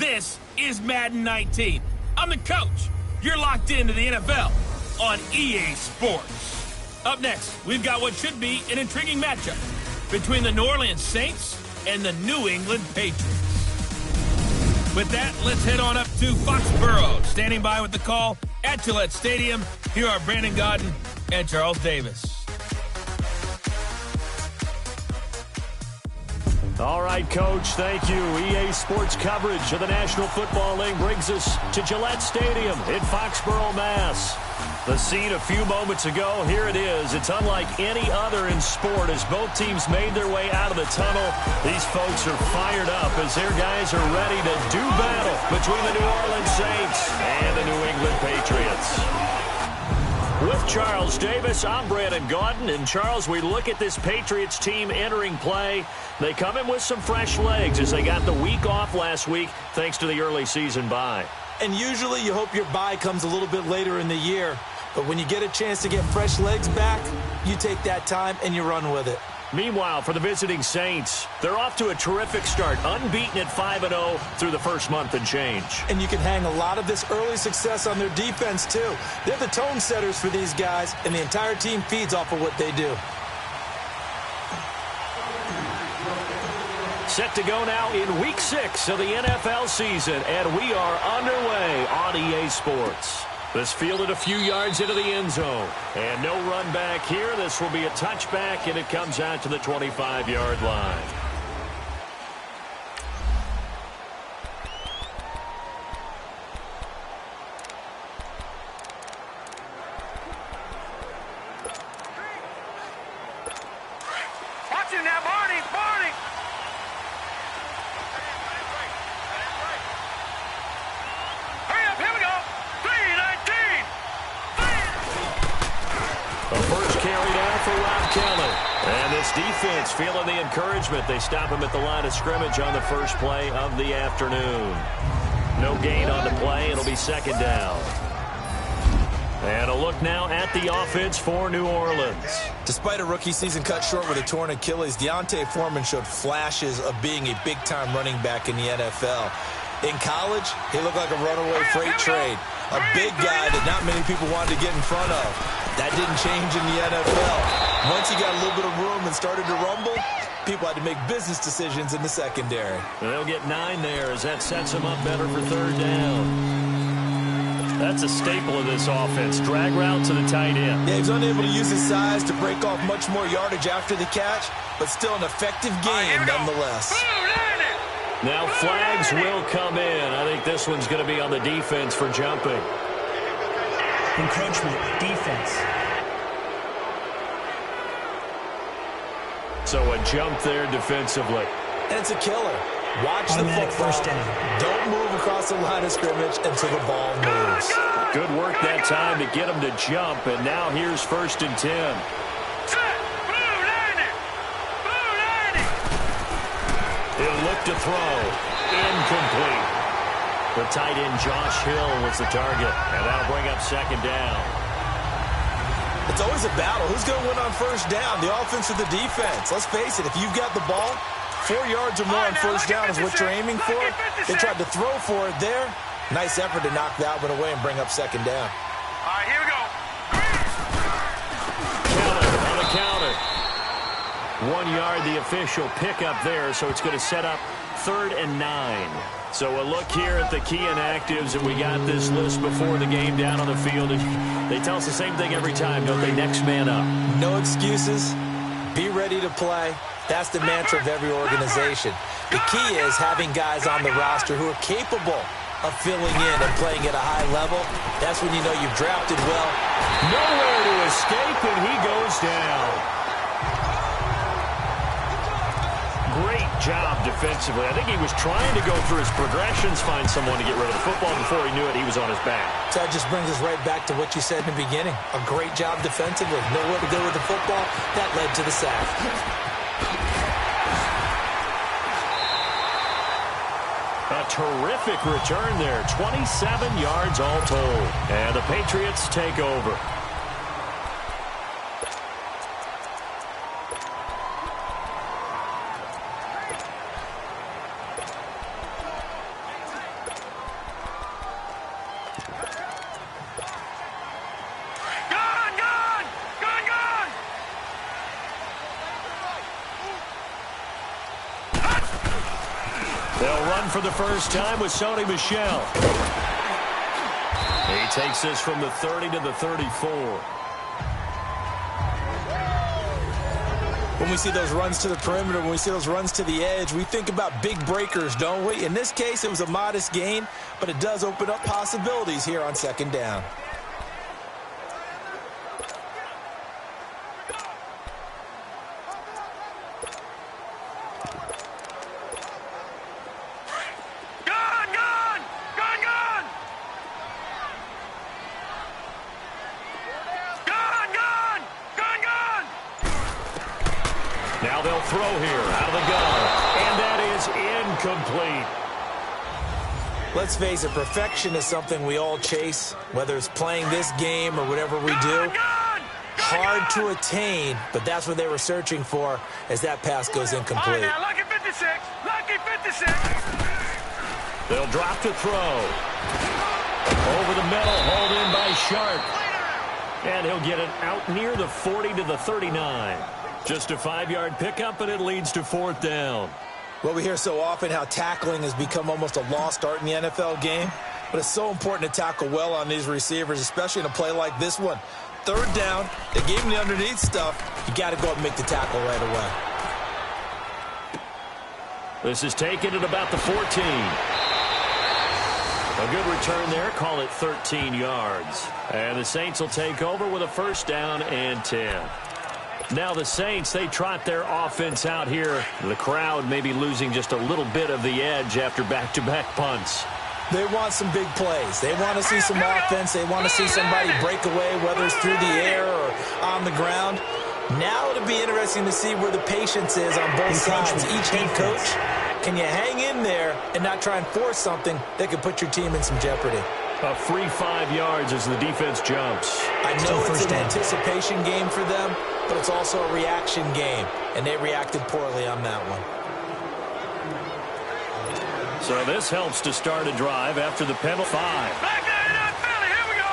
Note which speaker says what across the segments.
Speaker 1: This is Madden 19. I'm the coach. You're locked into the NFL on EA Sports. Up next, we've got what should be an intriguing matchup between the New Orleans Saints and the New England Patriots. With that, let's head on up to Foxborough. Standing by with the call at Gillette Stadium, here are Brandon Godden and Charles Davis.
Speaker 2: All right, Coach, thank you. EA Sports coverage of the National Football League brings us to Gillette Stadium in Foxborough, Mass. The scene a few moments ago, here it is. It's unlike any other in sport as both teams made their way out of the tunnel. These folks are fired up as their guys are ready to do battle between the New Orleans Saints and the New England Patriots. With Charles Davis, I'm Brandon Gaudin. And Charles, we look at this Patriots team entering play. They come in with some fresh legs as they got the week off last week thanks to the early season bye.
Speaker 3: And usually you hope your bye comes a little bit later in the year. But when you get a chance to get fresh legs back, you take that time and you run with it.
Speaker 2: Meanwhile, for the visiting Saints, they're off to a terrific start, unbeaten at 5-0 through the first month and change.
Speaker 3: And you can hang a lot of this early success on their defense, too. They're the tone setters for these guys, and the entire team feeds off of what they do.
Speaker 2: Set to go now in Week 6 of the NFL season, and we are underway on EA Sports. This fielded a few yards into the end zone. And no run back here. This will be a touchback, and it comes out to the 25-yard line.
Speaker 4: Watch him now, Barney! Barney! Hurry up, here we go! 3-19!
Speaker 2: The first carry down for Rob Kelly. And this defense feeling the encouragement. They stop him at the line of scrimmage on the first play of the afternoon. No gain on the play. It'll be second down. And a look now at the offense for New Orleans.
Speaker 3: Despite a rookie season cut short with a torn Achilles, Deontay Foreman showed flashes of being a big-time running back in the NFL. In college, he looked like a runaway freight train. A big guy that not many people wanted to get in front of. That didn't change in the NFL. Once he got a little bit of room and started to rumble, people had to make business decisions in the secondary.
Speaker 2: They'll get 9 there as that sets him up better for third down. That's a staple of this offense. Drag route to the tight end.
Speaker 3: Yeah, he was unable to use his size to break off much more yardage after the catch, but still an effective game nonetheless.
Speaker 2: Now flags will come in. I think this one's going to be on the defense for jumping.
Speaker 5: Encroachment, defense.
Speaker 2: So a jump there defensively.
Speaker 3: And it's a killer. Watch
Speaker 5: Automatic
Speaker 3: the football.
Speaker 5: first down.
Speaker 3: Don't move across the line of scrimmage until the ball moves.
Speaker 2: Good work that time to get him to jump, and now here's 1st and 10. He'll look to throw. Incomplete. The tight end Josh Hill was the target, and that'll bring up second down.
Speaker 3: It's always a battle. Who's going to win on first down, the offense or the defense? Let's face it, if you've got the ball, 4 yards or more on first down is what you're aiming for. They tried to throw for it there. Nice effort to knock that one away and bring up second down.
Speaker 4: All right, here we go.
Speaker 2: Kelly on the counter. 1 yard, the official pickup there, so it's going to set up 3rd and 9. So a look here at the key inactives, and we got this list before the game down on the field. And they tell us the same thing every time, don't they? Next man up.
Speaker 3: No excuses. Be ready to play. That's the mantra of every organization. The key is having guys on the roster who are capable of filling in and playing at a high level. That's when you know you've drafted well.
Speaker 2: Nowhere to escape, and he goes down. Great job defensively. I think he was trying to go through his progressions, find someone to get rid of the football. Before he knew it, he was on his back.
Speaker 3: So that just brings us right back to what you said in the beginning. A great job defensively. Nowhere to go with the football. That led to the sack.
Speaker 2: A terrific return there. 27 yards all told. And the Patriots take over. They'll run for the first time with Sony Michel. He takes this from the 30 to the 34.
Speaker 3: When we see those runs to the perimeter, when we see those runs to the edge, we think about big breakers, don't we? In this case, it was a modest gain, but it does open up possibilities here on second down.
Speaker 2: Now they'll throw here out of the gun, and that is incomplete.
Speaker 3: Let's face it, perfection is something we all chase, whether it's playing this game or whatever we do. Hard to attain, but that's what they were searching for as that pass goes incomplete.
Speaker 4: Now, lucky 56, lucky 56.
Speaker 2: They'll drop to throw. Over the middle, hauled in by Sharp. And he'll get it out near the 40 to the 39. Just a 5-yard pickup, and it leads to fourth down.
Speaker 3: Well, we hear so often how tackling has become almost a lost art in the NFL game, but it's so important to tackle well on these receivers, especially in a play like this one. Third down, they gave him the underneath stuff. You got to go up and make the tackle right away.
Speaker 2: This is taken at about the 14. A good return there, call it 13 yards. And the Saints will take over with a first down and 10. Now the Saints, they trot their offense out here. The crowd may be losing just a little bit of the edge after back-to-back punts.
Speaker 3: They want some big plays. They want to see some offense. They want to see somebody break away, whether it's through the air or on the ground. Now it'll be interesting to see where the patience is on both sides. Each head coach, can you hang in there and not try and force something that could put your team in some jeopardy?
Speaker 2: A free 5 yards as the defense jumps.
Speaker 3: I know it's an anticipation game for them, but it's also a reaction game, and they reacted poorly on that one.
Speaker 2: So this helps to start a drive after the penalty. 5.
Speaker 4: Back there in that Philly, here we go.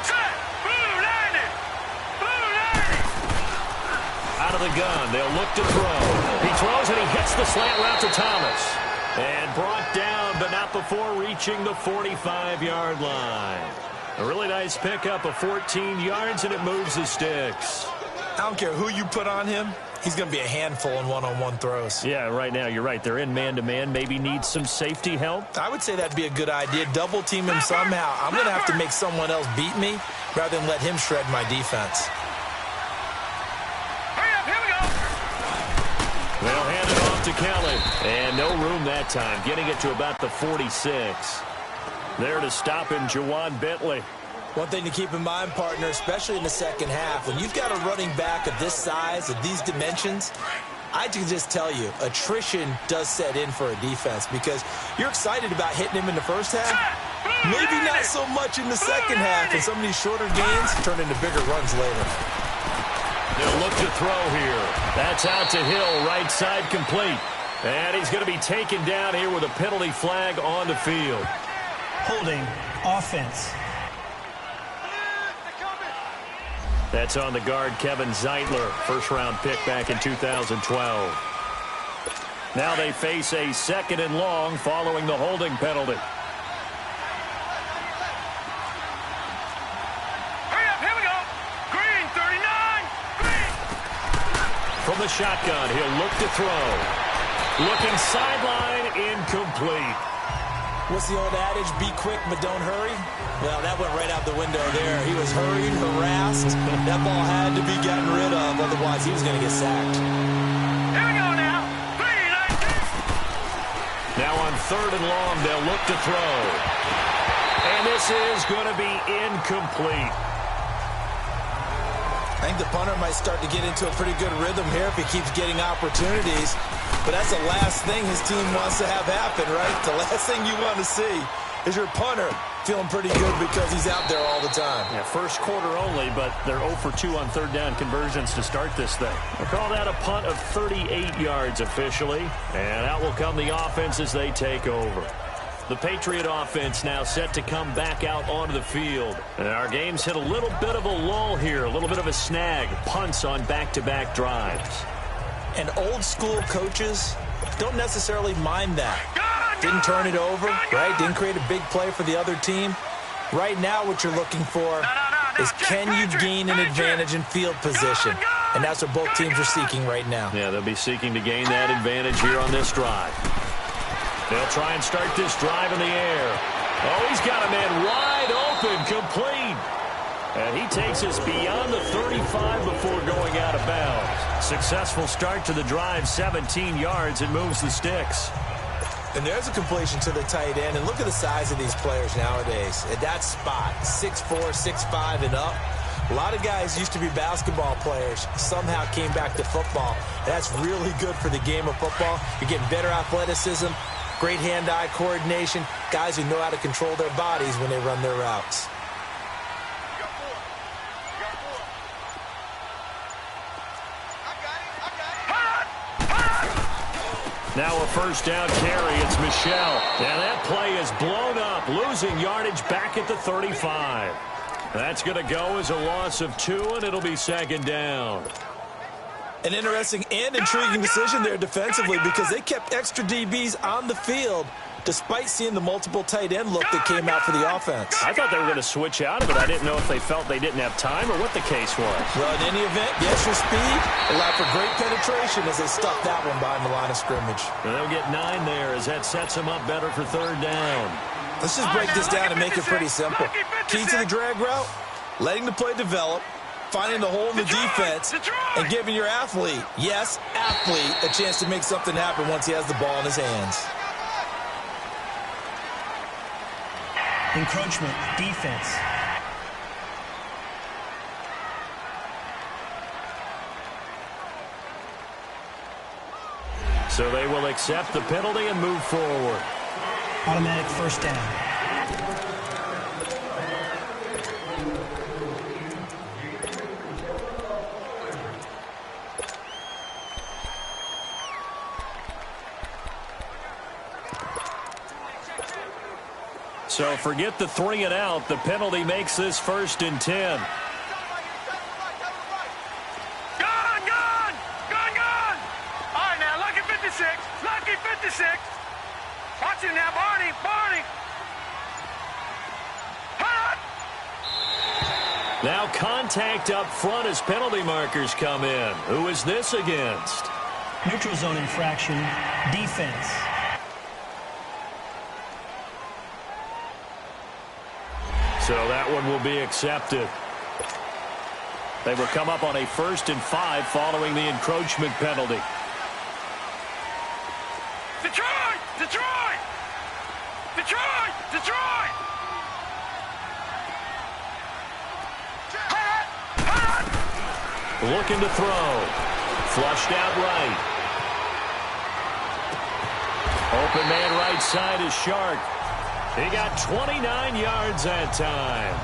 Speaker 4: Set, blue 90, blue 90.
Speaker 2: Out of the gun, they'll look to throw. He throws and he hits the slant route to Thomas. And brought down, but not before reaching the 45-yard line. A really nice pickup of 14 yards, and it moves the sticks.
Speaker 3: I don't care who you put on him. He's going to be a handful in one-on-one throws.
Speaker 2: Yeah, right now, you're right. They're in man-to-man. Maybe needs some safety help.
Speaker 3: I would say that'd be a good idea. Double team him somehow. I'm going to have to make someone else beat me rather than let him shred my defense.
Speaker 4: Hurry up, here we go.
Speaker 2: They'll hand it off to Kelly. And no room that time, getting it to about the 46. There to stop him, Juwan Bentley.
Speaker 3: One thing to keep in mind, partner, especially in the second half, when you've got a running back of this size, of these dimensions, I can just tell you, attrition does set in for a defense because you're excited about hitting him in the first half. Maybe not so much in the second half, and some of these shorter gains turn into bigger runs later.
Speaker 2: They'll look to throw here. That's out to Hill, right side complete. And he's going to be taken down here with a penalty flag on the field.
Speaker 5: Holding offense.
Speaker 2: That's on the guard, Kevin Zeitler, first-round pick back in 2012. Now they face a second and long following the holding penalty.
Speaker 4: Hurry up, here we go. Green, 39, green.
Speaker 2: From the shotgun, he'll look to throw. Looking sideline, incomplete.
Speaker 3: What's the old adage? Be quick, but don't hurry? Well, that went right out the window there. He was hurried, harassed. That ball had to be gotten rid of, otherwise he was going to get sacked.
Speaker 4: Here we go now. 3-19.
Speaker 2: Now on third and long, they'll look to throw. And this is going to be incomplete.
Speaker 3: I think the punter might start to get into a pretty good rhythm here if he keeps getting opportunities. But that's the last thing his team wants to have happen, right? The last thing you want to see is your punter feeling pretty good because he's out there all the time.
Speaker 2: Yeah, first quarter only, but they're 0 for 2 on third down conversions to start this thing. We'll call that a punt of 38 yards officially. And out will come the offense as they take over. The Patriot offense now set to come back out onto the field. And our game's hit a little bit of a lull here, a little bit of a snag. Punts on back-to-back drives.
Speaker 3: And old school coaches, don't necessarily mind that. Didn't turn it over, right? Didn't create a big play for the other team. Right now what you're looking for is can you gain an advantage in field position? And that's what both teams are seeking right now.
Speaker 2: Yeah, they'll be seeking to gain that advantage here on this drive. They'll try and start this drive in the air. Oh, he's got a man wide open, complete. And he takes us beyond the 35 before going out of bounds. Successful start to the drive, 17 yards, and moves the sticks.
Speaker 3: And there's a completion to the tight end. And look at the size of these players nowadays. At that spot, 6'4", 6'5", and up. A lot of guys used to be basketball players, somehow came back to football. That's really good for the game of football. You're getting better athleticism, great hand-eye coordination, guys who know how to control their bodies when they run their routes.
Speaker 2: Now a first down carry. It's Michel. And that play is blown up, losing yardage back at the 35. That's going to go as a loss of 2, and it'll be second down.
Speaker 3: An interesting and intriguing decision there defensively because they kept extra DBs on the field despite seeing the multiple tight end look that came out for the offense.
Speaker 2: I thought they were going to switch out of it. I didn't know if they felt they didn't have time or what the case was.
Speaker 3: Well, in any event, the extra speed allowed for great penetration as they stuffed that one behind the line of scrimmage.
Speaker 2: And they'll get 9 there as that sets them up better for third down.
Speaker 3: Let's just break this down and make it pretty simple. Key to the drag route, letting the play develop, finding the hole in the defense, and giving your athlete, yes, athlete, a chance to make something happen once he has the ball in his hands.
Speaker 5: Encroachment, defense.
Speaker 2: So they will accept the penalty and move forward.
Speaker 5: Automatic first down.
Speaker 2: So forget the 3 and out. The penalty makes this 1st and 10.
Speaker 4: Gone! All right, now, lucky 56. Lucky 56. Watch it now, Barney. Hot!
Speaker 2: Now contact up front as penalty markers come in. Who is this against?
Speaker 5: Neutral zone infraction, defense.
Speaker 2: So that one will be accepted. They will come up on a 1st and 5 following the encroachment penalty.
Speaker 4: Detroit!
Speaker 2: Looking to throw. Flushed out right. Open man right side is Shark. He got 29 yards that time.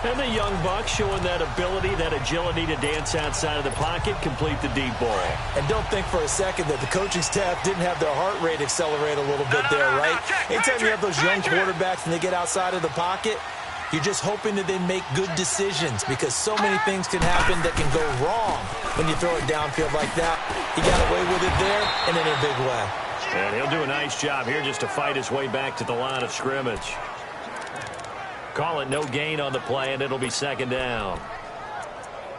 Speaker 2: And the young buck showing that ability, that agility to dance outside of the pocket, complete the deep ball.
Speaker 3: And don't think for a second that the coaching staff didn't have their heart rate accelerate a little bit there, right? Anytime you have those young quarterbacks and they get outside of the pocket, you're just hoping that they make good decisions because so many things can happen that can go wrong when you throw it downfield like that. He got away with it there and in a big way.
Speaker 2: And he'll do a nice job here just to fight his way back to the line of scrimmage. Call it no gain on the play, and it'll be second down.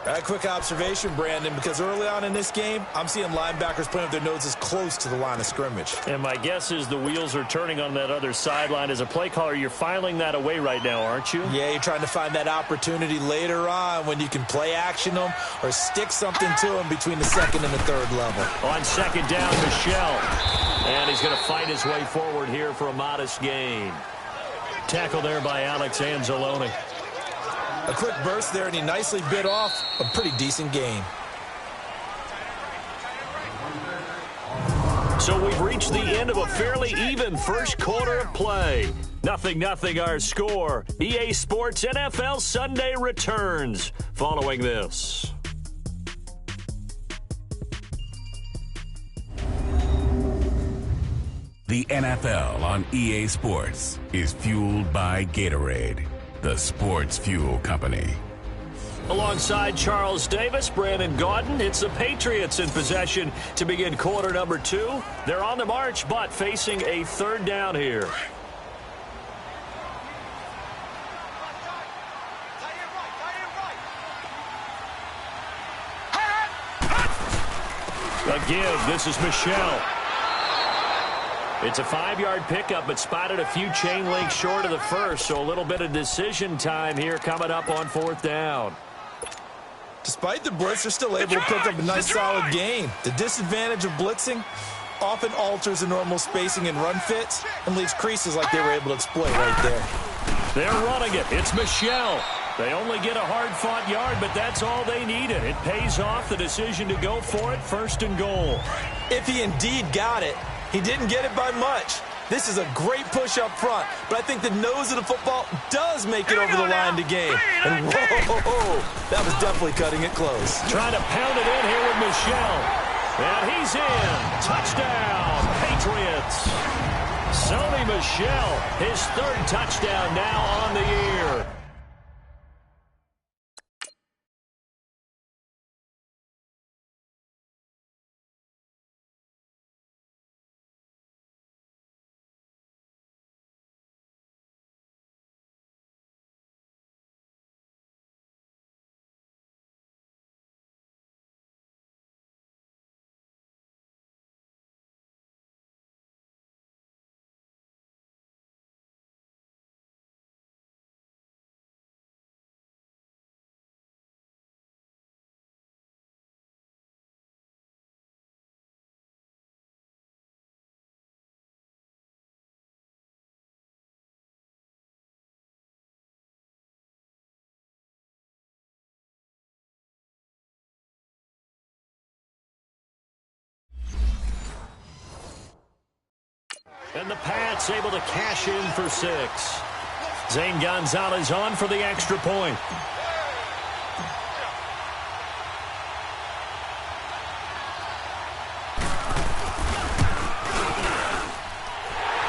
Speaker 3: A quick observation, Brandon, because early on in this game, I'm seeing linebackers putting up their noses close to the line of scrimmage.
Speaker 2: And my guess is the wheels are turning on that other sideline. As a play caller, you're filing that away right now, aren't you?
Speaker 3: Yeah, you're trying to find that opportunity later on when you can play action them or stick something to them between the 2nd and the 3rd level.
Speaker 2: On second down, Michel. And he's going to fight his way forward here for a modest gain. Tackle there by Alex Anzalone.
Speaker 3: A quick burst there, and he nicely bit off a pretty decent gain.
Speaker 2: So we've reached the end of a fairly even first quarter of play. 0-0 our score. EA Sports NFL Sunday returns following this.
Speaker 6: The NFL on EA Sports is fueled by Gatorade, the sports fuel company.
Speaker 2: Alongside Charles Davis, Brandon Gaudin, it's the Patriots in possession to begin quarter number 2. They're on the march, but facing a third down here. A give. This is Michelle. It's a 5-yard pickup, but spotted a few chain links short of the first, so a little bit of decision time here coming up on fourth down.
Speaker 3: Despite the blitz, they're still able to pick up a nice solid gain. The disadvantage of blitzing often alters the normal spacing and run fits and leaves creases like they were able to exploit right there.
Speaker 2: They're running it. It's Michelle. They only get a hard-fought yard, but that's all they needed. It pays off the decision to go for it, first and goal.
Speaker 3: If he indeed got it, he didn't get it by much. This is a great push up front, but I think the nose of the football does make it over the line to gain. And whoa, that was definitely cutting it close.
Speaker 2: Trying to pound it in here with Michelle. And he's in. Touchdown, Patriots. Sony Michel, his third touchdown now on the year. And the Pats able to cash in for 6. Zane Gonzalez on for the extra point.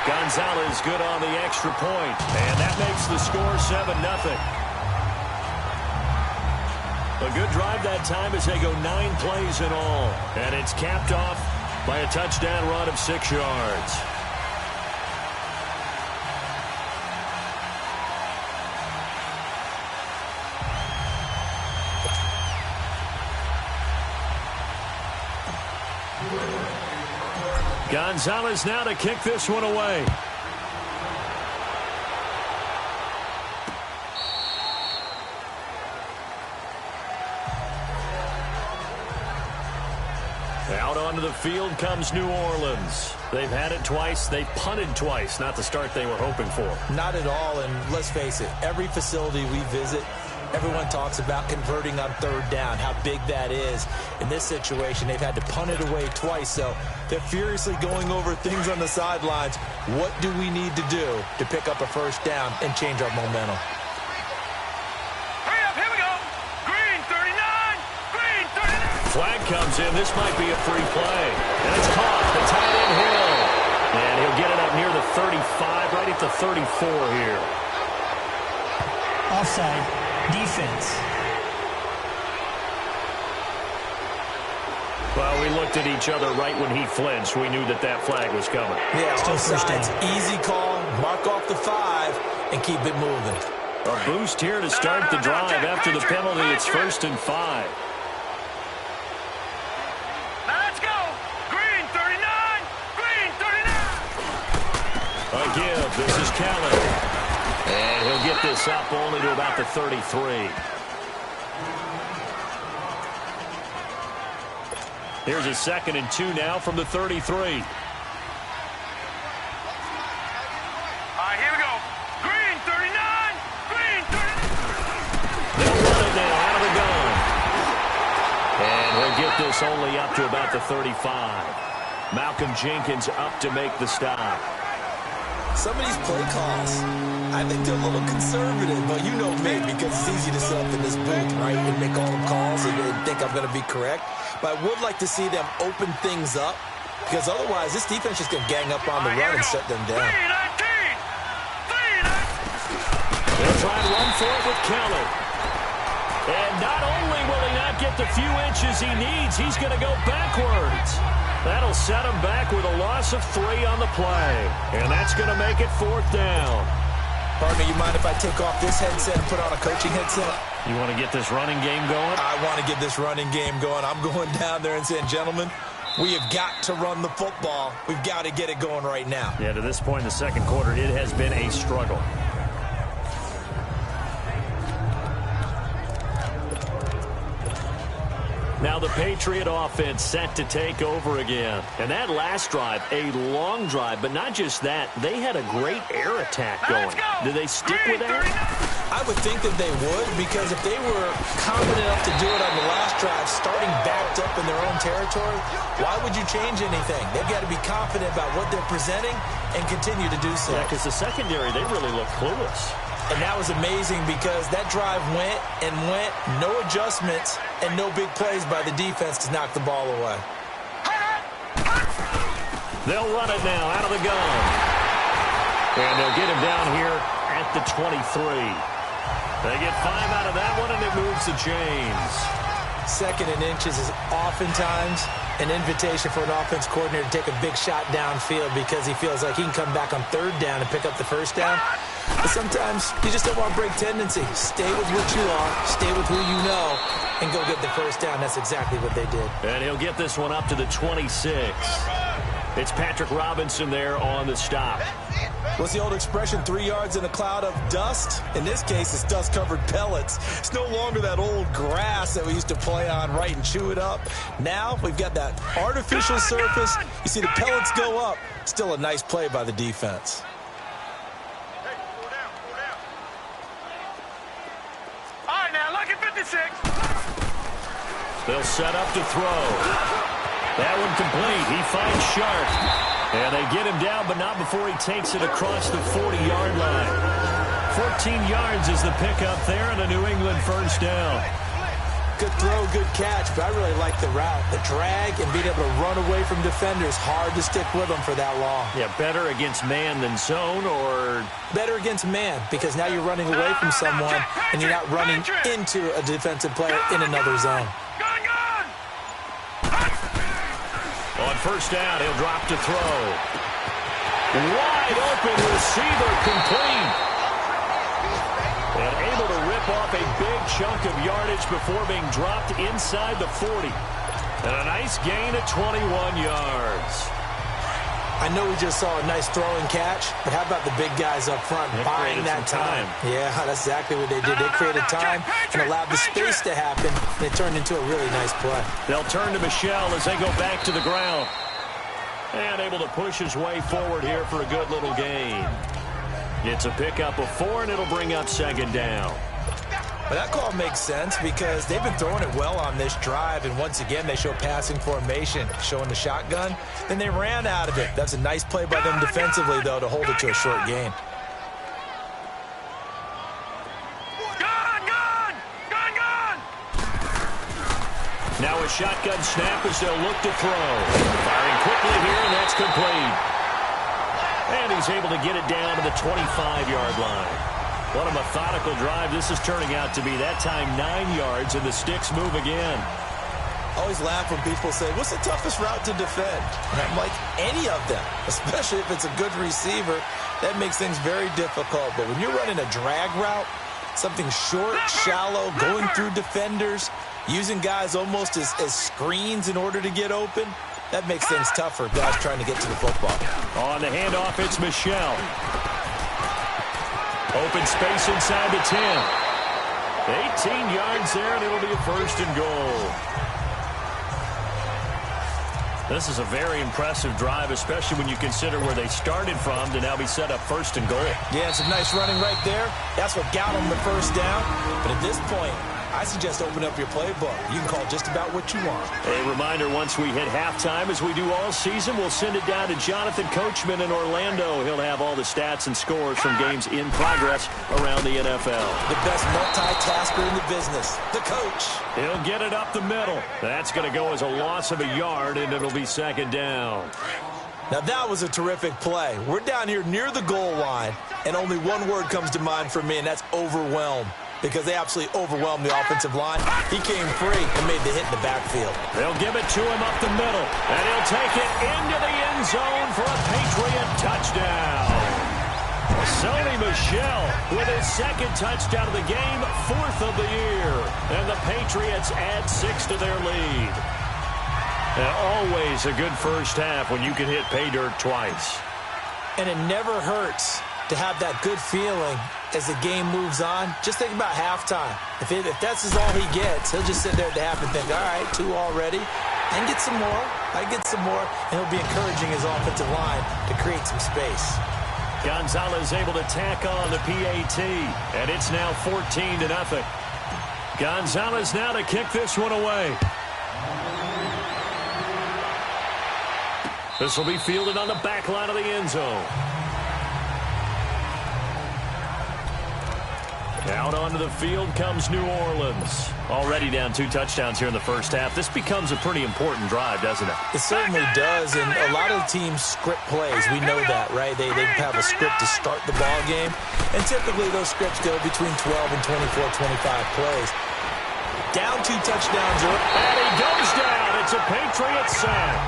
Speaker 2: Gonzalez good on the extra point. And that makes the score 7-0. A good drive that time as they go 9 plays in all. And it's capped off by a touchdown run of 6 yards. Gonzalez now to kick this one away. Out onto the field comes New Orleans. They've had it twice. They've punted twice. Not the start they were hoping for.
Speaker 3: Not at all, and let's face it, every facility we visit, everyone talks about converting on third down, how big that is. In this situation, they've had to punt it away twice, so they're furiously going over things on the sidelines. What do we need to do to pick up a first down and change our momentum?
Speaker 4: Hurry up, here we go. Green 39, green 39.
Speaker 2: Flag comes in. This might be a free play. And it's caught. The tight end Hill. And he'll get it up near the 35, right at the 34 here.
Speaker 5: Offside. Defense.
Speaker 2: Well, we looked at each other right when he flinched. We knew that that flag was coming.
Speaker 3: Yeah,
Speaker 5: Still first down.
Speaker 3: Easy call, mark off the 5, and keep it moving.
Speaker 2: A boost here to start the drive. After the penalty, it's 1st and 5.
Speaker 4: Now let's go. Green 39, green 39.
Speaker 2: A give. This is Callan. And he'll get this up only to about the 33. Here's a 2nd and 2 now from the 33.
Speaker 4: All right, here we go. Green 39, green 39.
Speaker 2: They'll run it now out of the gun. And he'll get this only up to about the 35. Malcolm Jenkins up to make the stop.
Speaker 3: Some of these play calls, I think they're a little conservative, but you know me, because it's easy to sit up in this booth, right, and make all the calls and think I'm going to be correct. But I would like to see them open things up, because otherwise this defense is going to gang up on the run and shut them down.
Speaker 4: 319, 319.
Speaker 2: They'll try and run for it with Kelly. And not only will he not get the few inches he needs, he's going to go backwards. That'll set him back with a loss of 3 on the play. And that's going to make it 4th down.
Speaker 3: Partner, you mind if I take off this headset and put on a coaching headset?
Speaker 2: You want to get this running game going?
Speaker 3: I want to get this running game going. I'm going down there and saying, gentlemen, we have got to run the football. We've got to get it going right now.
Speaker 2: Yeah, to this point in the second quarter, it has been a struggle. Now the Patriot offense set to take over again. And that last drive, a long drive, but not just that. They had a great air attack going. Do they stick with that?
Speaker 3: I would think that they would, because if they were confident enough to do it on the last drive, starting backed up in their own territory, why would you change anything? They've got to be confident about what they're presenting and continue to do so.
Speaker 2: Yeah, because the secondary, they really look clueless.
Speaker 3: And that was amazing because that drive went and went, no adjustments, and no big plays by the defense to knock the ball away.
Speaker 2: They'll run it now out of the gun. And they'll get him down here at the 23. They get 5 out of that one, and it moves the chains.
Speaker 3: 2nd and inches is oftentimes an invitation for an offense coordinator to take a big shot downfield because he feels like he can come back on 3rd down and pick up the 1st down. But sometimes you just don't want to break tendency. Stay with what you are, stay with who you know, and go get the 1st down. That's exactly what they did.
Speaker 2: And he'll get this one up to the 26. It's Patrick Robinson there on the stop.
Speaker 3: What's the old expression, 3 yards in a cloud of dust? In this case, it's dust-covered pellets. It's no longer that old grass that we used to play on, right, and chew it up. Now we've got that artificial surface. You see the pellets go up. Still a nice play by the defense.
Speaker 4: All right, now, look at 56.
Speaker 2: They'll set up to throw. That one complete. He finds Sharp. And they get him down, but not before he takes it across the 40-yard line. 14 yards is the pickup there, and a New England 1st down.
Speaker 3: Good throw, good catch, but I really like the route. The drag and being able to run away from defenders, hard to stick with them for that long.
Speaker 2: Yeah, better against man than zone, or?
Speaker 3: Better against man, because now you're running away from someone, and you're not running into a defensive player in another zone.
Speaker 2: On 1st down, he'll drop to throw. Wide open receiver complete. And able to rip off a big chunk of yardage before being dropped inside the 40. And a nice gain of 21 yards.
Speaker 3: I know we just saw a nice throw and catch, but how about the big guys up front buying that time? Yeah, that's exactly what they did. They created time and allowed the space to happen, and it turned into a really nice play.
Speaker 2: They'll turn to Michelle as they go back to the ground. And able to push his way forward here for a good little gain. It's a pickup of 4, and it'll bring up 2nd down.
Speaker 3: But that call makes sense because they've been throwing it well on this drive, and once again they show passing formation, showing the shotgun. Then they ran out of it. That's a nice play by them defensively, though, to hold it to a short gain.
Speaker 2: Now a shotgun snap as they'll look to throw. Firing quickly here, and that's complete. And he's able to get it down to the 25-yard line. What a methodical drive this is turning out to be. That time 9 yards, and the sticks move again.
Speaker 3: I always laugh when people say, what's the toughest route to defend? And I'm like, any of them, especially if it's a good receiver. That makes things very difficult. But when you're running a drag route, something short, shallow, going through defenders, using guys almost as screens in order to get open, that makes things tougher, guys trying to get to the football.
Speaker 2: On the handoff, it's Michelle. Open space inside the 10. 18 yards there, and it'll be a 1st and goal. This is a very impressive drive, especially when you consider where they started from to now be set up 1st and goal.
Speaker 3: Yeah, some nice running right there. That's what got them the 1st down. But at this point, I suggest open up your playbook. You can call just about what you want.
Speaker 2: A reminder, once we hit halftime, as we do all season, we'll send it down to Jonathan Coachman in Orlando. He'll have all the stats and scores from games in progress around the NFL.
Speaker 3: The best multitasker in the business, the coach.
Speaker 2: He'll get it up the middle. That's going to go as a loss of a yard, and it'll be 2nd down.
Speaker 3: Now that was a terrific play. We're down here near the goal line, and only one word comes to mind for me, and that's overwhelmed. because they absolutely overwhelmed the offensive line. He came free and made the hit in the backfield.
Speaker 2: They'll give it to him up the middle, and he'll take it into the end zone for a Patriot touchdown. Sony Michel with his second touchdown of the game, 4th of the year. And the Patriots add 6 to their lead. And always a good first half when you can hit pay dirt twice.
Speaker 3: And it never hurts to have that good feeling as the game moves on. Just think about halftime. If that's all he gets, he'll just sit there at the half and think, all right, 2 already. And get some more. I get some more. And he'll be encouraging his offensive line to create some space.
Speaker 2: Gonzalez able to tack on the PAT, and it's now 14-0. Gonzalez now to kick this one away. This will be fielded on the back line of the end zone. Out onto the field comes New Orleans. Already down 2 touchdowns here in the first half. This becomes a pretty important drive, doesn't it?
Speaker 3: It certainly does, and a lot of the teams script plays. We know that, right? They have a script to start the ball game, and typically those scripts go between 12 and 24, 25 plays. Down 2 touchdowns.
Speaker 2: And he goes down. It's a Patriot sack.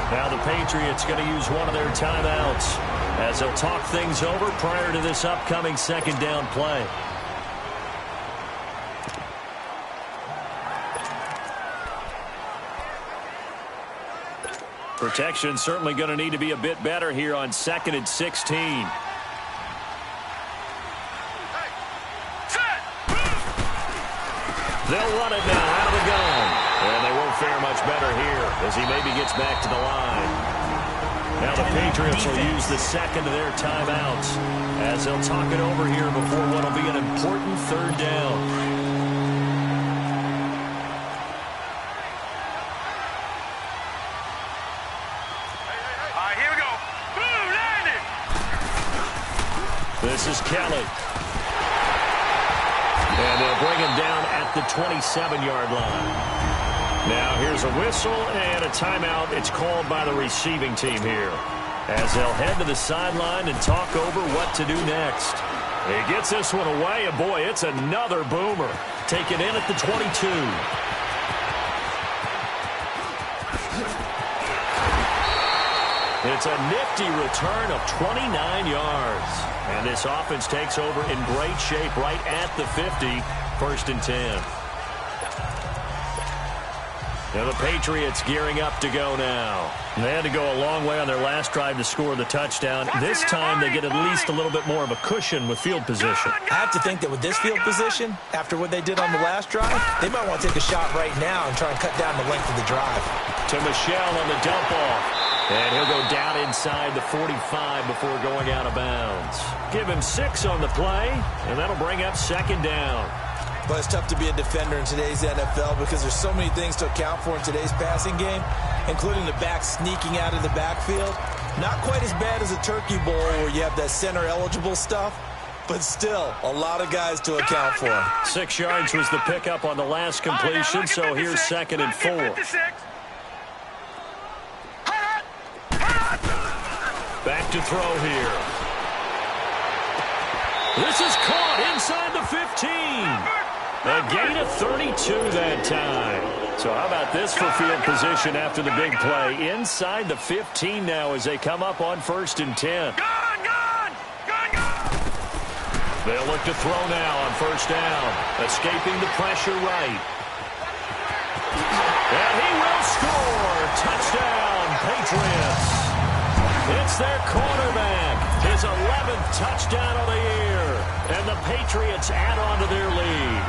Speaker 2: Now the Patriots going to use one of their timeouts as they'll talk things over prior to this upcoming second down play. Protection certainly going to need to be a bit better here on 2nd and 16. They'll run it now out of the gun. And they won't fare much better here as he maybe gets back to the line. Now the Patriots will use the second of their timeouts as they'll talk it over here before what will be an important 3rd down. This is Kelly. And they'll bring him down at the 27-yard line. Now here's a whistle and a timeout. It's called by the receiving team here as they'll head to the sideline and talk over what to do next. He gets this one away, and boy, it's another boomer. Taken in at the 22. It's a nifty return of 29 yards. And this offense takes over in great shape right at the 50, 1st and 10. Now the Patriots gearing up to go now. They had to go a long way on their last drive to score the touchdown. This time they get at least a little bit more of a cushion with field position.
Speaker 3: I have to think that with this field position, after what they did on the last drive, they might want to take a shot right now and try and cut down the length of the drive.
Speaker 2: To Michel on the dump off. And he'll go down inside the 45 before going out of bounds. Give him 6 on the play, and that'll bring up 2nd down.
Speaker 3: But it's tough to be a defender in today's NFL because there's so many things to account for in today's passing game, including the back sneaking out of the backfield. Not quite as bad as a Turkey Bowl where you have that center-eligible stuff, but still a lot of guys to account for.
Speaker 2: 6 yards was the pickup on the last completion, so here's 2nd and 4. Back to throw here. This is caught inside the 15. A gain of 32 that time. So how about this for field position after the big play? Inside the 15 now as they come up on 1st and 10. They'll look to throw now on 1st down. Escaping the pressure right. And he will score. Touchdown, Patriots. It's their quarterback, his 11th touchdown of the year, and the Patriots add on to their lead.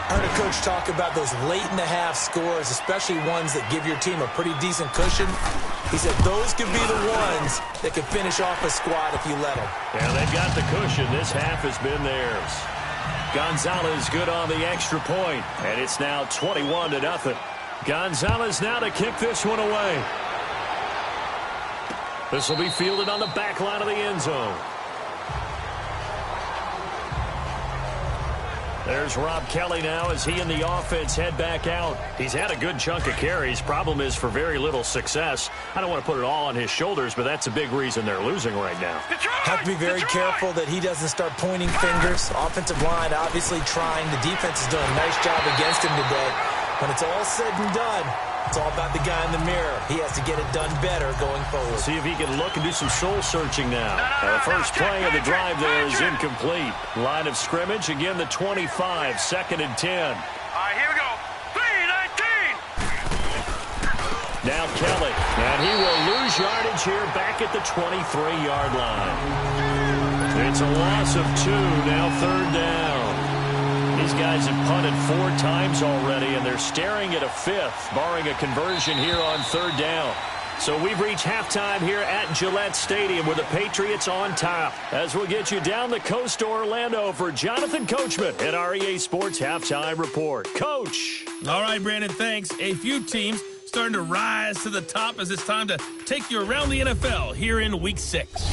Speaker 3: I heard a coach talk about those late-in-the-half scores, especially ones that give your team a pretty decent cushion. He said those could be the ones that can finish off a squad if you let them.
Speaker 2: Yeah, they've got the cushion. This half has been theirs. Gonzalez good on the extra point, and it's now 21-0. Gonzalez now to kick this one away. This will be fielded on the back line of the end zone. There's Rob Kelly now as he and the offense head back out. He's had a good chunk of carries. Problem is for very little success. I don't want to put it all on his shoulders, but that's a big reason they're losing right now.
Speaker 3: Have to be very careful that he doesn't start pointing fingers. Offensive line obviously trying. The defense is doing a nice job against him today. When it's all said and done, it's all about the guy in the mirror. He has to get it done better going forward.
Speaker 2: See if he can look and do some soul-searching now. The first play of the drive there is incomplete. Line of scrimmage, again the 25, 2nd and 10.
Speaker 4: All right, here we go. 3-19.
Speaker 2: Now Kelly, and he will lose yardage here back at the 23-yard line. It's a loss of 2, now 3rd down. These guys have punted 4 times already, and they're staring at a 5th, barring a conversion here on 3rd down. So we've reached halftime here at Gillette Stadium with the Patriots on top. As we'll get you down the coast to Orlando for Jonathan Coachman at our EA Sports Halftime Report. Coach.
Speaker 1: All right, Brandon, thanks. A few teams starting to rise to the top as it's time to take you around the NFL here in Week 6.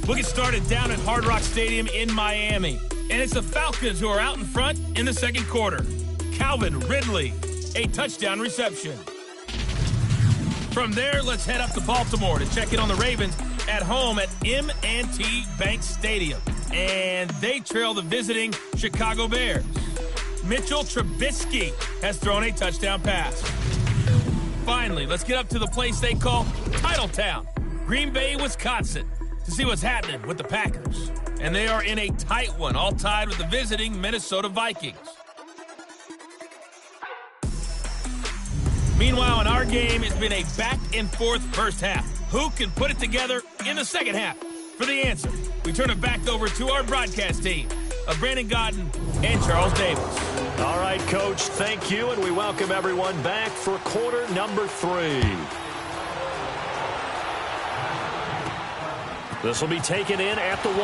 Speaker 1: We'll get started down at Hard Rock Stadium in Miami. And it's the Falcons who are out in front in the second quarter. Calvin Ridley, a touchdown reception. From there, let's head up to Baltimore to check in on the Ravens at home at M&T Bank Stadium. And they trail the visiting Chicago Bears. Mitchell Trubisky has thrown a touchdown pass. Finally, let's get up to the place they call Titletown, Green Bay, Wisconsin, to see what's happening with the Packers. And they are in a tight one, all tied with the visiting Minnesota Vikings. Meanwhile, in our game, it's been a back-and-forth first half. Who can put it together in the second half? For the answer, we turn it back over to our broadcast team of Brandon Godden and Charles Davis.
Speaker 2: All right, Coach, thank you, and we welcome everyone back for quarter number 3. This will be taken in at the 1.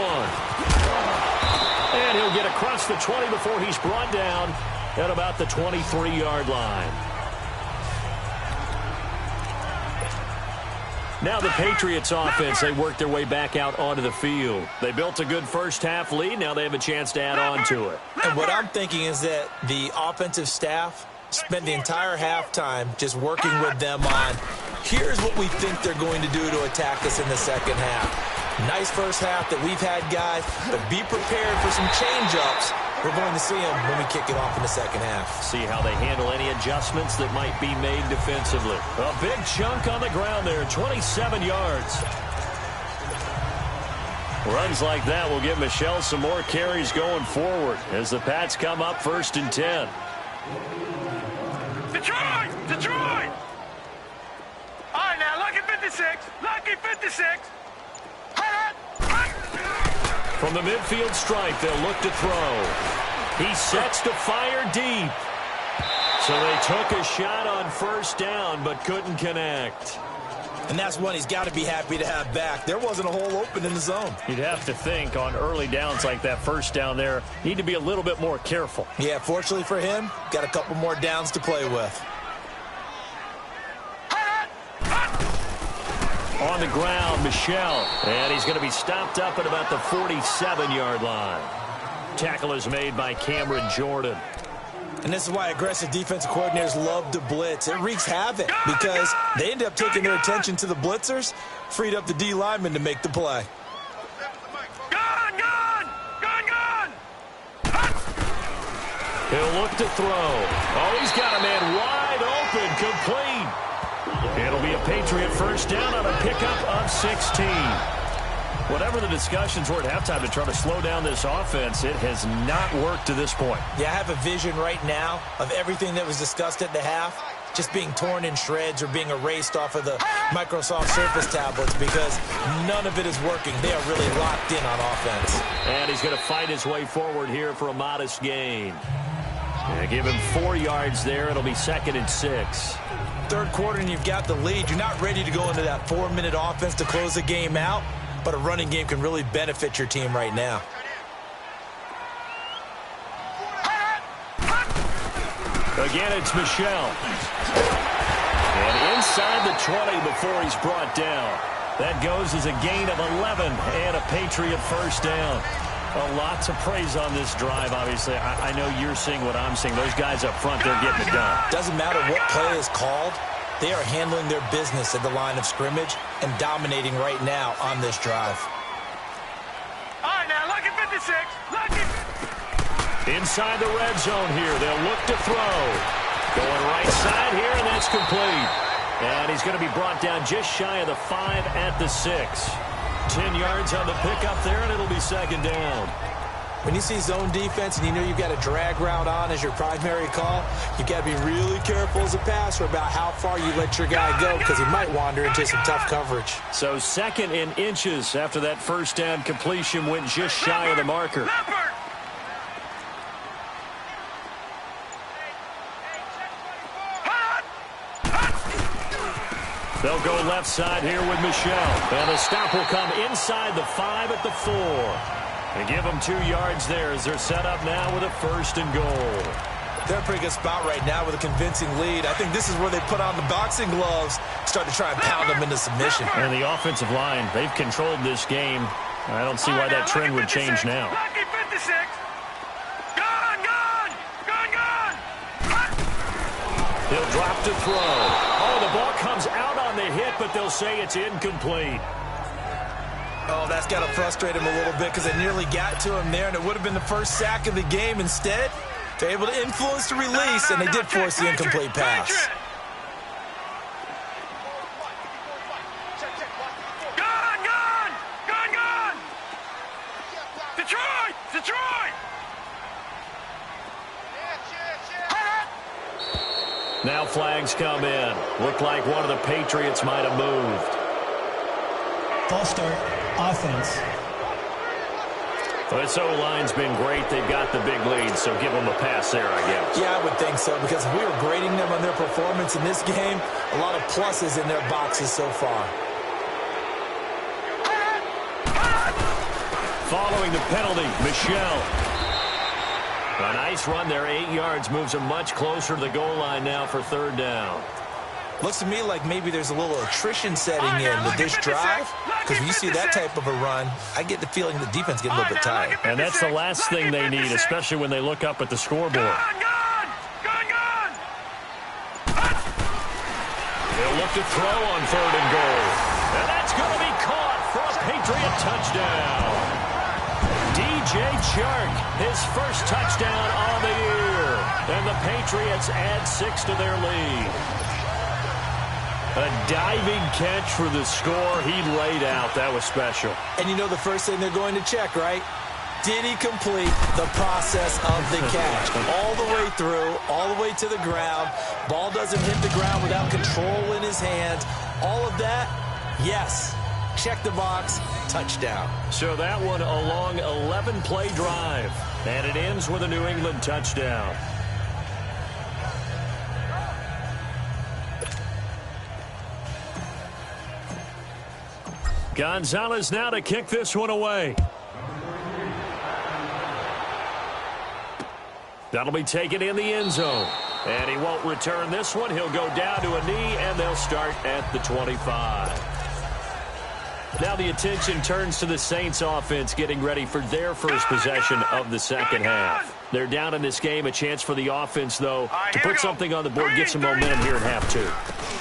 Speaker 2: And he'll get across the 20 before he's brought down at about the 23-yard line. Now the Patriots offense, they work their way back out onto the field. They built a good first half lead. Now they have a chance to add on to it.
Speaker 3: And what I'm thinking is that the offensive staff spent the entire halftime just working with them on, here's what we think they're going to do to attack us in the second half. Nice first half that we've had, guys, but be prepared for some change-ups. We're going to see them when we kick it off in the second half.
Speaker 2: See how they handle any adjustments that might be made defensively. A big chunk on the ground there, 27 yards. Runs like that will give Michelle some more carries going forward as the Pats come up 1st and 10.
Speaker 4: Detroit! Detroit! All right, now, lucky 56. Lucky 56.
Speaker 2: From the midfield stripe, they'll look to throw. He sets to fire deep. So they took a shot on 1st down, but couldn't connect.
Speaker 3: And that's one he's got to be happy to have back. There wasn't a hole open in the zone.
Speaker 2: You'd have to think on early downs like that 1st down there, need to be a little bit more careful.
Speaker 3: Yeah, fortunately for him, got a couple more downs to play with.
Speaker 2: On the ground, Michelle. And he's going to be stopped up at about the 47-yard line. Tackle is made by Cameron Jordan.
Speaker 3: And this is why aggressive defensive coordinators love to blitz. It wreaks havoc because they end up taking their attention to the blitzers, freed up the D lineman to make the play.
Speaker 4: Gun!
Speaker 2: He'll look to throw. Oh, he's got a man wide open, complete. It'll be a Patriot 1st down on a pickup of 16. Whatever the discussions were at halftime to try to slow down this offense, it has not worked to this point.
Speaker 3: Yeah, I have a vision right now of everything that was discussed at the half just being torn in shreds or being erased off of the Microsoft Surface tablets because none of it is working. They are really locked in on offense.
Speaker 2: And he's going to fight his way forward here for a modest gain. And give him 4 yards there. It'll be 2nd and 6.
Speaker 3: Third quarter and you've got the lead. You're not ready to go into that 4-minute offense to close the game out, but a running game can really benefit your team right now.
Speaker 2: Again, it's Michelle. And inside the 20 before he's brought down. That goes as a gain of 11 and a Patriot 1st down. A lot to praise on this drive, obviously. I know you're seeing what I'm seeing. Those guys up front, they're getting it done.
Speaker 3: Doesn't matter what play is called. They are handling their business at the line of scrimmage and dominating right now on this drive.
Speaker 4: All right, now, lucky 56. Lucky.
Speaker 2: Inside the red zone here. They'll look to throw. Going right side here, and that's complete. And he's going to be brought down just shy of the 5 at the 6. 10 yards on the pickup there, and it'll be second down.
Speaker 3: When you see zone defense and you know you've got a drag route on as your primary call, you've got to be really careful as a passer about how far you let your guy go because he might wander into some tough coverage.
Speaker 2: So second in inches after that first down completion went just shy of the marker. They'll go left side here with Michelle. And the stop will come inside the 5 at the 4. And give them 2 yards there as they're set up now with a 1st and goal.
Speaker 3: They're in a pretty good spot right now with a convincing lead. I think this is where they put on the boxing gloves, start to try and pound them into submission.
Speaker 2: And the offensive line, they've controlled this game. I don't see why that trend would change now.
Speaker 4: Lucky 56. Gone, gone, gone, gone.
Speaker 2: He'll drop to throw. Oh, the ball comes out on the hit, but they'll say it's incomplete.
Speaker 3: Oh, that's got to frustrate him a little bit because they nearly got to him there, and it would have been the first sack of the game. Instead, they're able to influence the release, and they did force the incomplete pass.
Speaker 4: Gone, gone, gone, gone. Detroit, Detroit.
Speaker 2: Now flags come in. Looked like one of the Patriots might have moved.
Speaker 5: False start, offense.
Speaker 2: Well, this O-line's been great. They've got the big lead, so give them a pass there, I guess.
Speaker 3: Yeah, I would think so, because if we were grading them on their performance in this game, a lot of pluses in their boxes so far.
Speaker 2: Following the penalty, Michelle. A nice run there, 8 yards, moves them much closer to the goal line now for 3rd down.
Speaker 3: Looks to me like maybe there's a little attrition setting in with this drive, because when you see that type of a run, I get the feeing the defense getting a little bit tired.
Speaker 2: And that's the last thing they need, especially when they look up at the scoreboard. They'll look to throw on 3rd and goal. And that's going to be caught for a Patriot touchdown. DJ Chark, his first touchdown on the year. And the Patriots add 6 to their lead. A diving catch for the score. He laid out. That was special.
Speaker 3: And you know the first thing they're going to check, right? Did he complete the process of the catch? All the way through, all the way to the ground. Ball doesn't hit the ground without control in his hands. All of that, yes. Check the box, touchdown.
Speaker 2: So that one a long 11-play drive. And it ends with a New England touchdown. Gonzalez now to kick this one away. That'll be taken in the end zone. And he won't return this one. He'll go down to a knee, and they'll start at the 25. Now the attention turns to the Saints offense getting ready for their first possession of the second half. They're down in this game. A chance for the offense, though, to put something on the board, get some momentum here in half 2.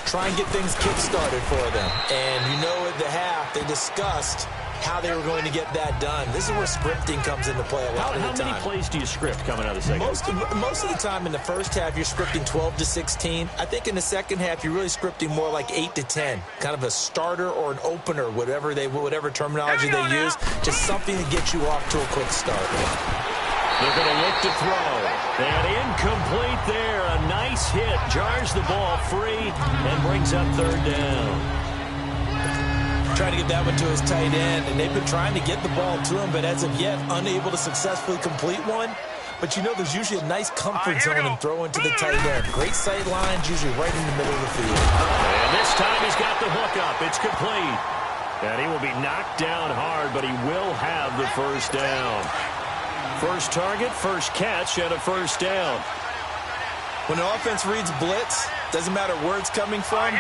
Speaker 3: Try and get things kick-started for them. And you know at the half, they discussed how they were going to get that done. This is where scripting comes into play a lot of the time.
Speaker 2: How many plays do you script coming out of the second half?
Speaker 3: Most of the time in the first half, you're scripting 12 to 16. I think in the second half, you're really scripting more like 8 to 10. Kind of a starter or an opener, whatever terminology they use. Just something to get you off to a quick start.
Speaker 2: They're going to look to throw. And incomplete there. A nice hit. Jars the ball free and brings up 3rd down.
Speaker 3: Trying to get that one to his tight end, and they've been trying to get the ball to him, but as of yet, unable to successfully complete one. But you know there's usually a nice comfort zone and throw into the tight end. Great sight lines, usually right in the middle of the field.
Speaker 2: And this time he's got the hook up. It's complete. And he will be knocked down hard, but he will have the 1st down. First target, first catch, and a 1st down.
Speaker 3: When the offense reads blitz, doesn't matter where it's coming from,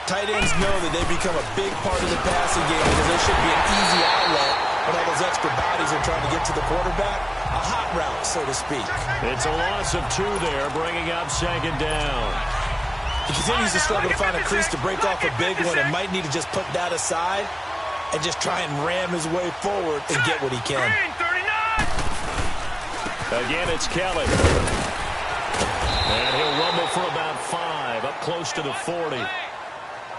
Speaker 3: tight ends know that they become a big part of the passing game because they should be an easy outlet when all those extra bodies are trying to get to the quarterback. A hot route, so to speak.
Speaker 2: It's a loss of 2 there, bringing up second down.
Speaker 3: He continues to struggle to find a crease to break off a big one and might need to just put that aside and just try and ram his way forward and get what he can.
Speaker 2: Again, it's Kelly. And he'll rumble for about 5, up close to the 40.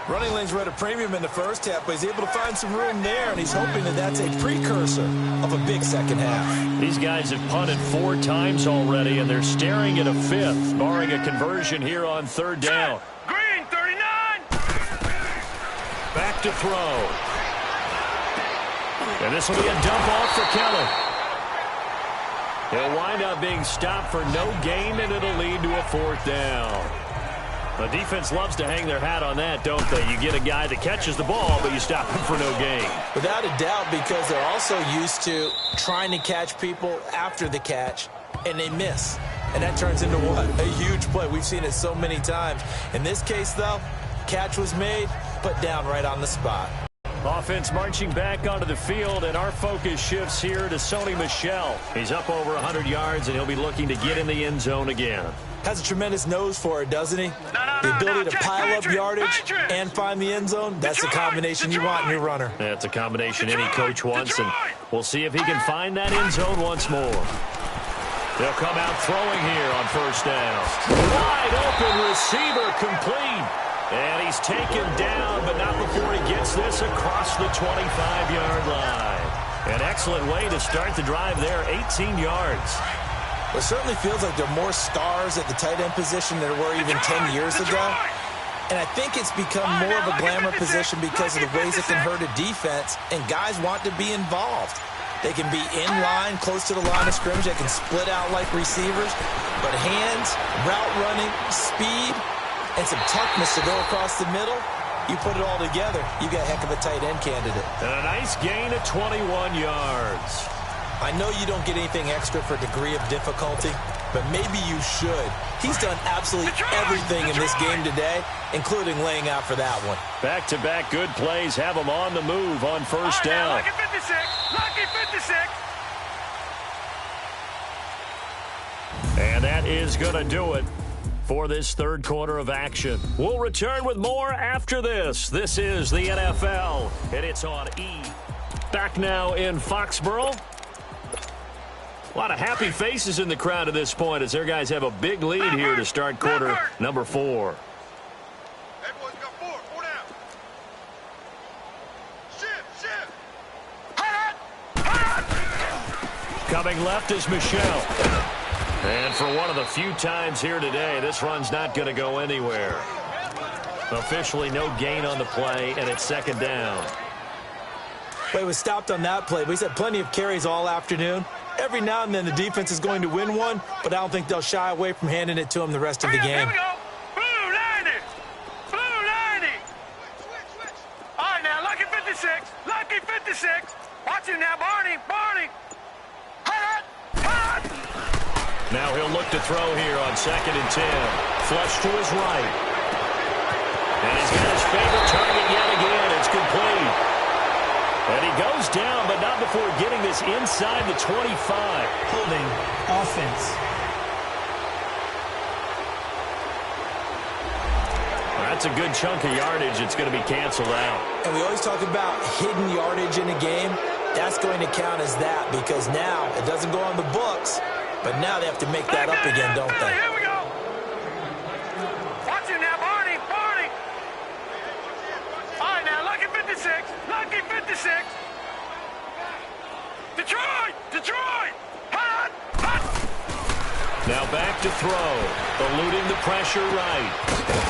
Speaker 3: Running lanes were at a premium in the first half, but he's able to find some room there, and he's hoping that that's a precursor of a big second half.
Speaker 2: These guys have punted 4 times already, and they're staring at a 5th, barring a conversion here on 3rd down.
Speaker 4: Green, 39.
Speaker 2: Back to throw. And this will be a dump off for Kelly. He'll wind up being stopped for no gain, and it'll lead to a 4th down. The defense loves to hang their hat on that, don't they? You get a guy that catches the ball, but you stop him for no gain.
Speaker 3: Without a doubt, because they're also used to trying to catch people after the catch, and they miss. And that turns into what? A huge play. We've seen it so many times. In this case, though, catch was made, put down right on the spot.
Speaker 2: Offense marching back onto the field, and our focus shifts here to Sony Michel. He's up over 100 yards, and he'll be looking to get in the end zone again.
Speaker 3: Has a tremendous nose for it, doesn't he? The ability to pile up yardage and find the end zone, that's the combination you want in your runner.
Speaker 2: That's a combination any coach wants, and we'll see if he can find that end zone once more. They'll come out throwing here on 1st down. Wide open receiver complete. And he's taken down, but not before he gets this across the 25-yard line. An excellent way to start the drive there, 18 yards.
Speaker 3: It certainly feels like there are more stars at the tight end position than there were even 10 years ago. And I think it's become more of a glamour position because of the ways it can hurt a defense, and guys want to be involved. They can be in line, close to the line of scrimmage. They can split out like receivers. But hands, route running, speed, and some toughness to go across the middle, you put it all together, you got a heck of a tight end candidate.
Speaker 2: And a nice gain of 21 yards.
Speaker 3: I know you don't get anything extra for degree of difficulty, but maybe you should. He's done absolutely everything in this game today, including laying out for that one.
Speaker 2: Back-to-back good plays have him on the move on 1st down.
Speaker 4: Lucky 56. Lucky 56.
Speaker 2: And that is going to do it for this 3rd quarter of action. We'll return with more after this. This is the NFL, and it's on E. Back now in Foxborough. A lot of happy faces in the crowd at this point as their guys have a big lead here to start quarter number 4.
Speaker 4: Everyone's got 4 down. Shift.
Speaker 2: Coming left is Michel. And for one of the few times here today, this run's not going to go anywhere. Officially no gain on the play, and it's 2nd down.
Speaker 3: Play was stopped on that play, but he's had plenty of carries all afternoon. Every now and then the defense is going to win one, but I don't think they'll shy away from handing it to him the rest of the game.
Speaker 4: Here we go. Blue 90. Blue 90. Switch. All right, now, lucky 56. Lucky 56. Watch him now, Barney. Hot.
Speaker 2: Now he'll look to throw here on 2nd and 10. Flush to his right. And he's got his favorite target yet again. It's complete. And he goes down, but not before getting this inside the 25.
Speaker 5: Holding offense.
Speaker 2: That's a good chunk of yardage. It's going to be canceled out.
Speaker 3: And we always talk about hidden yardage in a game. That's going to count as that because now it doesn't go on the books, but now they have to make that up again, don't they?
Speaker 4: Here we go. Watch him now, Barney. All right, now, lucky 56. Lucky 56. Detroit. Hot.
Speaker 2: Now back to throw. Eluding the pressure right.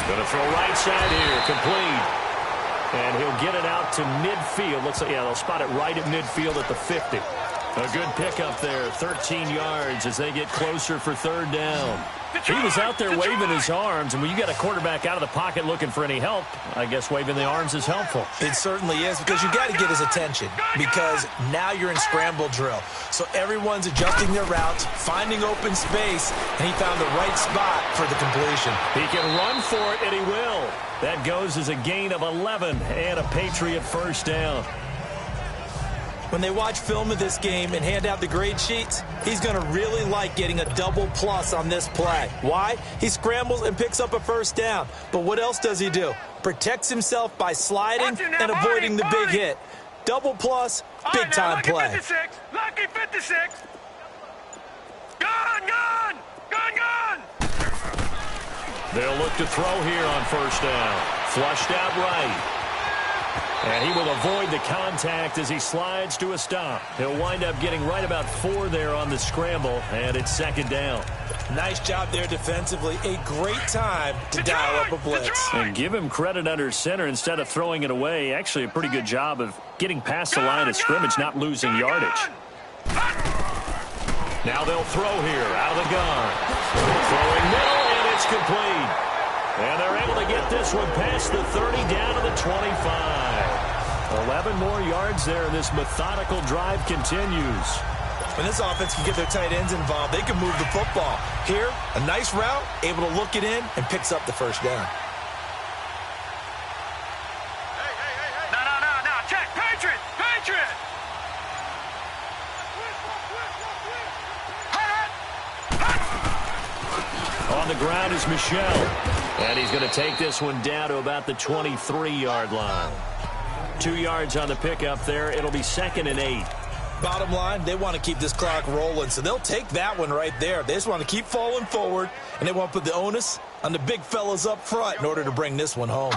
Speaker 2: Going to throw right side here. Complete. And he'll get it out to midfield. Looks like, they'll spot it right at midfield at the 50. A good pickup there. 13 yards as they get closer for 3rd down. He was out there waving his arms, and when you got a quarterback out of the pocket looking for any help, I guess waving the arms is helpful.
Speaker 3: It certainly is because you got to get his attention because now you're in scramble drill. So everyone's adjusting their routes, finding open space, and he found the right spot for the completion.
Speaker 2: He can run for it, and he will. That goes as a gain of 11 and a Patriot 1st down.
Speaker 3: When they watch film of this game and hand out the grade sheets, he's going to really like getting a double plus on this play. Why? He scrambles and picks up a first down. But what else does he do? Protects himself by sliding and avoiding the big hit. Double plus, big-time play.
Speaker 4: 56, lucky 56. Gun, gun, gun, gun.
Speaker 2: They'll look to throw here on first down. Flushed out right. And he will avoid the contact as he slides to a stop. He'll wind up getting right about 4 there on the scramble, and it's second down.
Speaker 3: Nice job there defensively. A great time to dial up a blitz.
Speaker 2: And give him credit under center instead of throwing it away. Actually, a pretty good job of getting past the line of scrimmage, not losing yardage. Now they'll throw here out of the gun. Throwing middle, and it's complete. And they're able to get this one past the 30 down to the 25. 11 more yards there, and this methodical drive continues.
Speaker 3: When this offense can get their tight ends involved, they can move the football. Here, a nice route, able to look it in, and picks up the first down.
Speaker 4: No, check, Patriot, Patriot.
Speaker 2: On the ground is Michel. And he's going to take this one down to about the 23-yard line. 2 yards on the pickup there. It'll be 2nd and 8.
Speaker 3: Bottom line, they want to keep this clock rolling, so they'll take that one right there. They just want to keep falling forward, and they want to put the onus on the big fellas up front in order to bring this one home.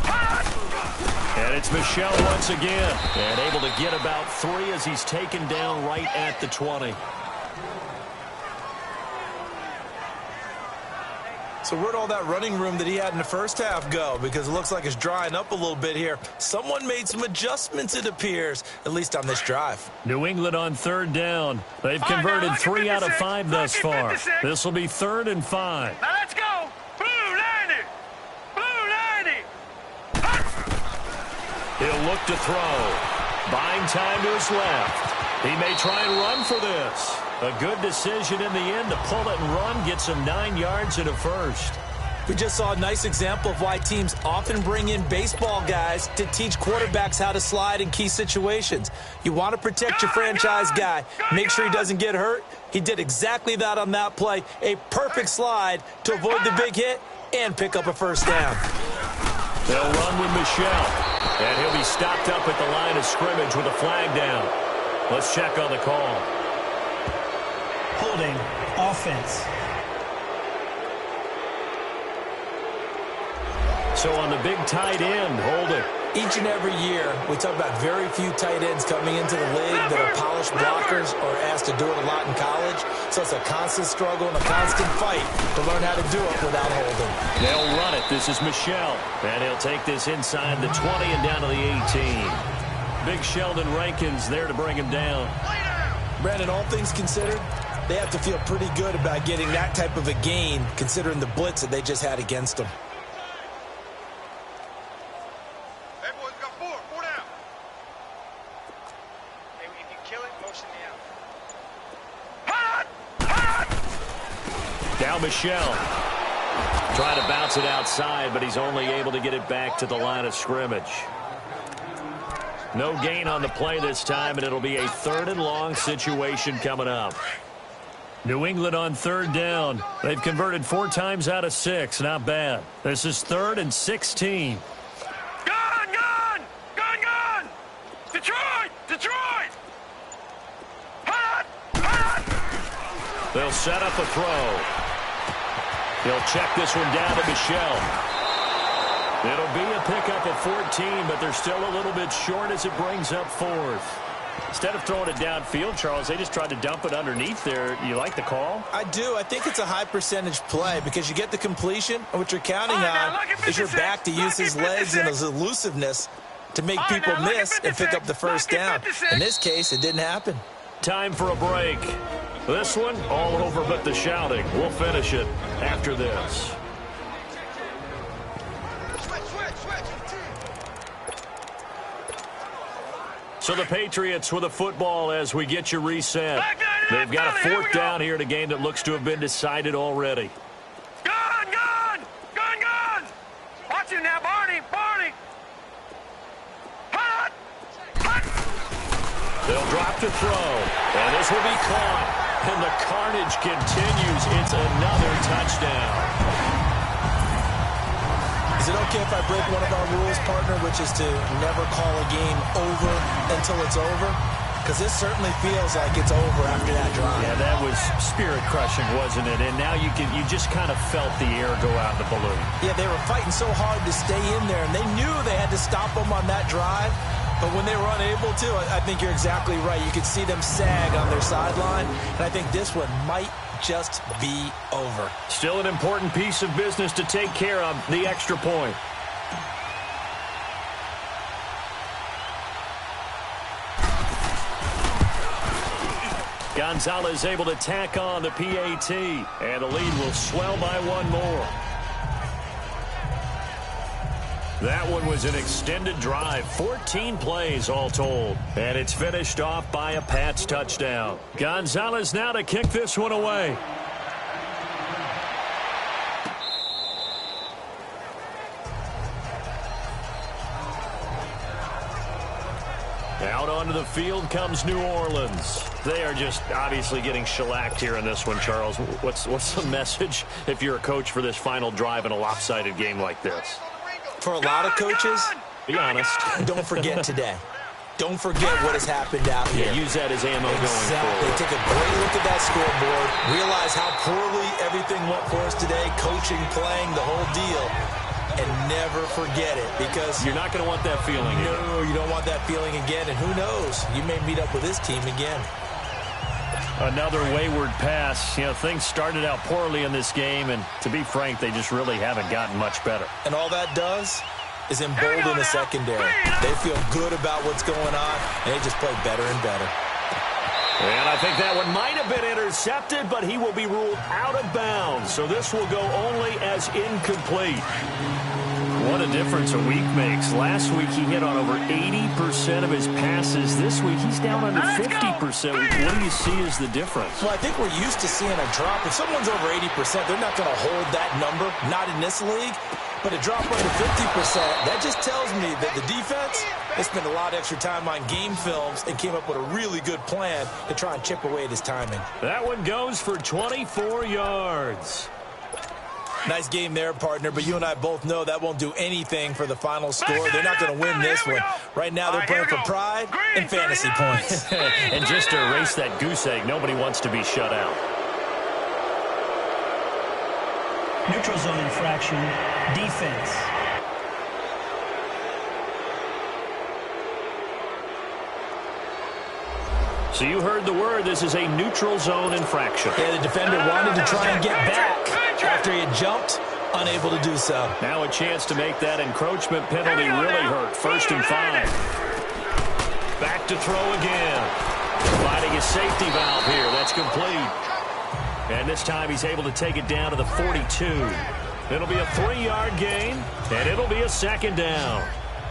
Speaker 2: And it's Michel once again. And able to get about 3 as he's taken down right at the 20.
Speaker 3: So where'd all that running room that he had in the first half go? Because it looks like it's drying up a little bit here. Someone made some adjustments, it appears, at least on this drive.
Speaker 2: New England on 3rd down. They've converted 3 out of 5 thus far. This will be 3rd and 5.
Speaker 4: Now let's go. Blue 90. Blue 90.
Speaker 2: He'll look to throw. Buying time to his left. He may try and run for this. A good decision in the end to pull it and run, get some 9 yards and a first.
Speaker 3: We just saw a nice example of why teams often bring in baseball guys to teach quarterbacks how to slide in key situations. You want to protect your franchise guy. Make sure he doesn't get hurt. He did exactly that on that play. A perfect slide to avoid the big hit and pick up a first down.
Speaker 2: They'll run with Michel. And he'll be stopped up at the line of scrimmage with a flag down. Let's check on the call.
Speaker 5: Holding offense.
Speaker 2: So on the big tight end, holding.
Speaker 3: Each and every year, we talk about very few tight ends coming into the league that are polished blockers or asked to do it a lot in college. So it's a constant struggle and a constant fight to learn how to do it without holding.
Speaker 2: They'll run it. This is Michel. And he'll take this inside the 20 and down to the 18. Big Sheldon Rankins there to bring him down.
Speaker 3: Brandon, all things considered, they have to feel pretty good about getting that type of a gain considering the blitz that they just had against them.
Speaker 4: Everyone's got 4 down. Hey, if you kill it, motion me out.
Speaker 2: Now Michel. Trying to bounce it outside, but he's only able to get it back to the line of scrimmage. No gain on the play this time, and it'll be a 3rd and long situation coming up. New England on 3rd down. They've converted 4 times out of 6. Not bad. This is 3rd and 16.
Speaker 4: Gun, gun, gun, gun. Detroit, Detroit.
Speaker 2: They'll set up a throw. He'll check this one down to Michel. It'll be a pickup of 14, but they're still a little bit short as it brings up 4th. Instead of throwing it downfield, Charles, they just tried to dump it underneath there. You like the call?
Speaker 3: I do. I think it's a high percentage play because you get the completion, and what you're counting on is your back to use his legs and his elusiveness to make people miss and pick up the first down. In this case, it didn't happen.
Speaker 2: Time for a break. This one, all over but the shouting. We'll finish it after this. So the Patriots with a football as we get you reset. They've got a 4th down here in a game that looks to have been decided already.
Speaker 4: Gun, gun, gun, gun. Watch him now, Barney, Barney.
Speaker 2: They'll drop to throw, and this will be caught. And the carnage continues. It's another touchdown.
Speaker 3: Is it okay if I break one of our rules, partner, which is to never call a game over until it's over? Because this certainly feels like it's over after that drive.
Speaker 2: Yeah, that was spirit-crushing, wasn't it? And now you just kind of felt the air go out of the balloon.
Speaker 3: Yeah, they were fighting so hard to stay in there, and they knew they had to stop them on that drive. But when they were unable to, I think you're exactly right. You could see them sag on their sideline, and I think this one might just be over.
Speaker 2: Still an important piece of business to take care of, the extra point. Gonzalez able to tack on the PAT, and the lead will swell by one more. That one was an extended drive, 14 plays all told, and it's finished off by a Pats touchdown. Gonzalez now to kick this one away. Out onto the field comes New Orleans. They are just obviously getting shellacked here in this one, Charles. What's the message if you're a coach for this final drive in a lopsided game like this?
Speaker 3: For a lot of coaches,
Speaker 2: be honest,
Speaker 3: don't forget today. Don't forget what has happened out here.
Speaker 2: Yeah, use that as ammo going forward.
Speaker 3: Take a great look at that scoreboard. Realize how poorly everything went for us today. Coaching, playing, the whole deal. And never forget it, because
Speaker 2: you're not going to want that feeling again.
Speaker 3: No, you don't want that feeling again. And who knows? You may meet up with this team again.
Speaker 2: Another wayward pass. You know, things started out poorly in this game, and to be frank, they just really haven't gotten much better.
Speaker 3: And all that does is embolden the secondary. They feel good about what's going on, and they just play better and better.
Speaker 2: And I think that one might have been intercepted, but he will be ruled out of bounds. So this will go only as incomplete. What a difference a week makes. Last week he hit on over 80% of his passes. This week he's down under 50%. What do you see as the difference?
Speaker 3: Well, I think we're used to seeing a drop. If someone's over 80%, they're not going to hold that number, not in this league. But a drop under 50%, that just tells me that the defense has spent a lot of extra time on game films and came up with a really good plan to try and chip away at his timing.
Speaker 2: That one goes for 24 yards.
Speaker 3: Nice game there, partner, but you and I both know that won't do anything for the final score. They're not going to win this one. Right now they're playing for pride and fantasy points.
Speaker 2: And just to erase that goose egg, nobody wants to be shut out.
Speaker 5: Neutral zone infraction, defense.
Speaker 2: So you heard the word. This is a neutral zone infraction.
Speaker 3: Yeah, the defender wanted to try and get back after he had jumped, unable to do so.
Speaker 2: Now a chance to make that encroachment penalty really hurt. 1st and 5. Back to throw again. Providing a safety valve here. That's complete. And this time he's able to take it down to the 42. It'll be a 3-yard gain, and it'll be a 2nd down.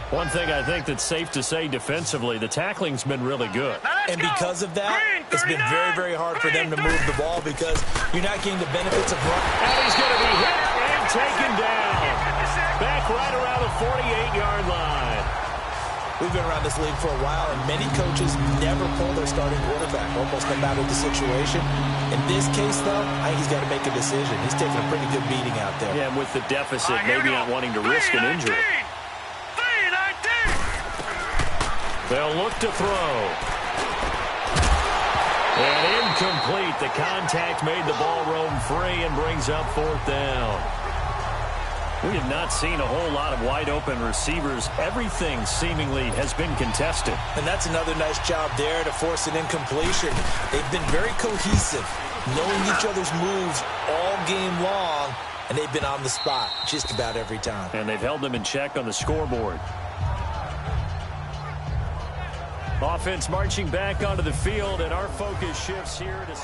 Speaker 2: One thing I think that's safe to say defensively, the tackling's been really good.
Speaker 3: And because of that, it's been very, very hard for them to move the ball because you're not getting the benefits of run.
Speaker 2: And he's going to be hit and taken down. Back right around the 48-yard line.
Speaker 3: We've been around this league for a while, and many coaches never pull their starting quarterback, almost no matter the situation. In this case, though, I think he's got to make a decision. He's taking a pretty good beating out there.
Speaker 2: Yeah, and with the deficit, maybe not wanting to risk an injury. They'll look to throw. And incomplete. The contact made the ball roam free and brings up 4th down. We have not seen a whole lot of wide-open receivers. Everything seemingly has been contested.
Speaker 3: And that's another nice job there to force an incompletion. They've been very cohesive, knowing each other's moves all game long, and they've been on the spot just about every time.
Speaker 2: And they've held them in check on the scoreboard. Offense marching back onto the field, and our focus shifts here to...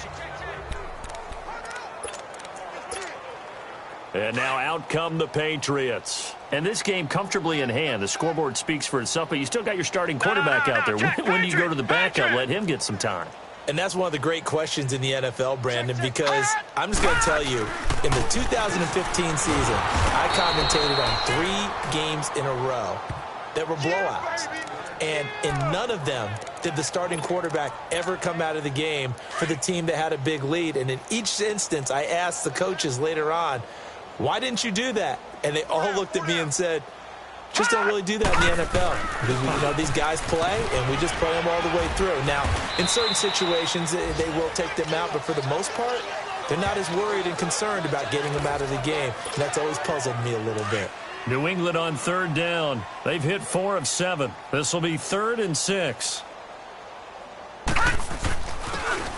Speaker 2: And now out come the Patriots. And this game comfortably in hand. The scoreboard speaks for itself, but you still got your starting quarterback out there. When do you go to the backup? Let him get some time.
Speaker 3: And that's one of the great questions in the NFL, Brandon, because I'm just going to tell you, in the 2015 season, I commentated on 3 games in a row that were blowouts. And in none of them did the starting quarterback ever come out of the game for the team that had a big lead. And in each instance, I asked the coaches later on, why didn't you do that? And they all looked at me and said, just don't really do that in the NFL. Because, these guys play, and we just play them all the way through. Now, in certain situations, they will take them out, but for the most part, they're not as worried and concerned about getting them out of the game. And that's always puzzled me a little bit.
Speaker 2: New England on third down. They've hit 4 of 7. This will be 3rd and 6.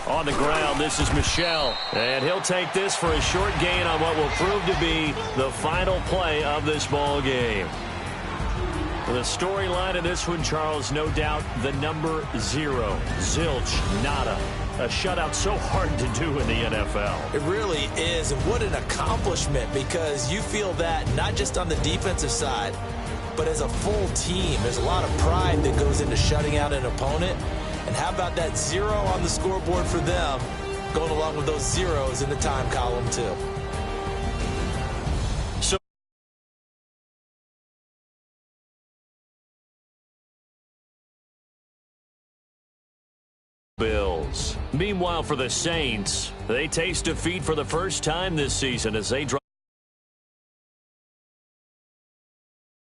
Speaker 2: On the ground, this is Michel. And he'll take this for a short gain on what will prove to be the final play of this ball game. The storyline of this one, Charles, no doubt the number 0. Zilch, nada. A shutout so hard to do in the NFL.
Speaker 3: It really is, and what an accomplishment, because you feel that not just on the defensive side, but as a full team. There's a lot of pride that goes into shutting out an opponent. And how about that 0 on the scoreboard for them, going along with those zeros in the time column, too.
Speaker 2: Bills. Meanwhile, for the Saints, they taste defeat for the first time this season as they drop